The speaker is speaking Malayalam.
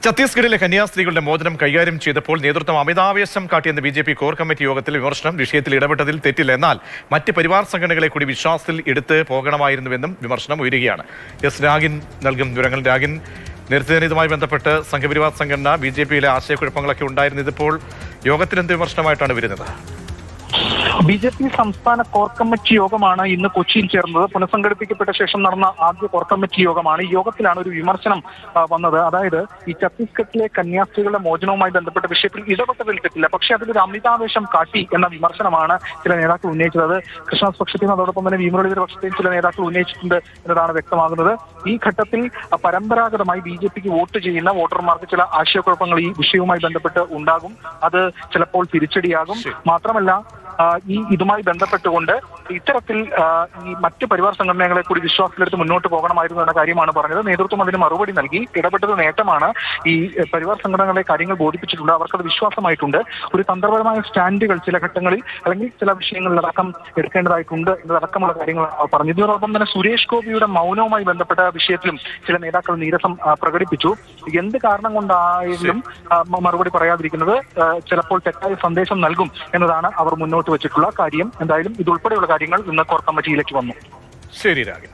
ഛത്തീസ്ഗഡിലെ കന്യാസ്ത്രീകളുടെ മോചനം കൈകാര്യം ചെയ്തപ്പോൾ നേതൃത്വം അമിതാവേശം കാട്ടിയെന്ന ബി.ജെ.പി കോർ കമ്മിറ്റി യോഗത്തിൽ വിമർശനം. വിഷയത്തിൽ ഇടപെട്ടതിൽ തെറ്റില്ല, എന്നാൽ മറ്റ് പരിവാർ സംഘടനകളെ കൂടി വിശ്വാസത്തിൽ എടുത്ത് പോകണമായിരുന്നുവെന്നും വിമർശനം ഉയരുകയാണ്. എസ് രാഗിൻ നൽകും വിവരങ്ങൾ. രാഗിൻ, നേരത്തെ ഇതുമായി ബന്ധപ്പെട്ട് സംഘപരിവാർ സംഘടന ബി.ജെ.പിയിലെ ആശയക്കുഴപ്പങ്ങളൊക്കെ ഉണ്ടായിരുന്നു. ഇതിപ്പോൾ യോഗത്തിൽ എന്ത് വിമർശനമായിട്ടാണ് വരുന്നത്? ബി.ജെ.പി സംസ്ഥാന കോർ കമ്മിറ്റി യോഗമാണ് ഇന്ന് കൊച്ചിയിൽ ചേർന്നത്. പുനഃസംഘടിപ്പിക്കപ്പെട്ട ശേഷം നടന്ന ആദ്യ കോർ കമ്മിറ്റി യോഗമാണ്. ഈ യോഗത്തിലാണ് ഒരു വിമർശനം വന്നത്. അതായത് ഈ ഛത്തീസ്ഗഡിലെ കന്യാസ്ത്രീകളുടെ മോചനവുമായി ബന്ധപ്പെട്ട വിഷയത്തിൽ ഇടപെട്ടതിൽ തെറ്റില്ല, പക്ഷേ അതിലൊരു അമിതാവേശം കാട്ടി എന്ന വിമർശനമാണ് ചില നേതാക്കൾ ഉന്നയിച്ചത്. കൃഷ്ണദാസ് പക്ഷത്തെയും അതോടൊപ്പം തന്നെ വി മുരളീധര പക്ഷത്തെയും ചില നേതാക്കൾ ഉന്നയിച്ചിട്ടുണ്ട് എന്നതാണ് വ്യക്തമാകുന്നത്. ഈ ഘട്ടത്തിൽ പരമ്പരാഗതമായി ബി.ജെ.പിക്ക് വോട്ട് ചെയ്യുന്ന വോട്ടർമാർക്ക് ചില ആശയക്കുഴപ്പങ്ങൾ ഈ വിഷയവുമായി ബന്ധപ്പെട്ട് ഉണ്ടാകും. അത് ചിലപ്പോൾ തിരിച്ചടിയാകും. മാത്രമല്ല ഇതുമായി ബന്ധപ്പെട്ടുകൊണ്ട് ഇത്തരത്തിൽ ഈ മറ്റ് പരിവാർ സംഘടനകളെ കൂടി വിശ്വാസത്തിലെടുത്ത് മുന്നോട്ട് പോകണമായിരുന്നു എന്ന കാര്യമാണ് പറഞ്ഞത്. നേതൃത്വം അതിന് മറുപടി നൽകി. ഇടപെട്ടത് നേട്ടമാണ്. ഈ പരിവാർ സംഘടനകളെ കാര്യങ്ങൾ ബോധിപ്പിച്ചിട്ടുണ്ട്, അവർക്കത് വിശ്വാസമായിട്ടുണ്ട്. ഒരു തന്ത്രപരമായ സ്റ്റാൻഡുകൾ ചില ഘട്ടങ്ങളിൽ അല്ലെങ്കിൽ ചില വിഷയങ്ങളിലടക്കം എടുക്കേണ്ടതായിട്ടുണ്ട് എന്നതടക്കമുള്ള കാര്യങ്ങൾ പറഞ്ഞു. ഇതിനോടൊപ്പം തന്നെ സുരേഷ് ഗോപിയുടെ മൗനവുമായി ബന്ധപ്പെട്ട വിഷയത്തിലും ചില നേതാക്കൾ നീരസം പ്രകടിപ്പിച്ചു. എന്ത് കാരണം കൊണ്ടായാലും മറുപടി പറയാതിരിക്കുന്നത് ചിലപ്പോൾ തെറ്റായ സന്ദേശം നൽകും എന്നതാണ് അവർ മുന്നോട്ട് വെച്ചിട്ടുള്ള കാര്യം. എന്തായാലും ഇതുൾപ്പെടെയുള്ള കാര്യങ്ങൾ ഇന്ന് കോർ കമ്മിറ്റിയിലേക്ക് വന്നു. ശരി രാഗിൻ.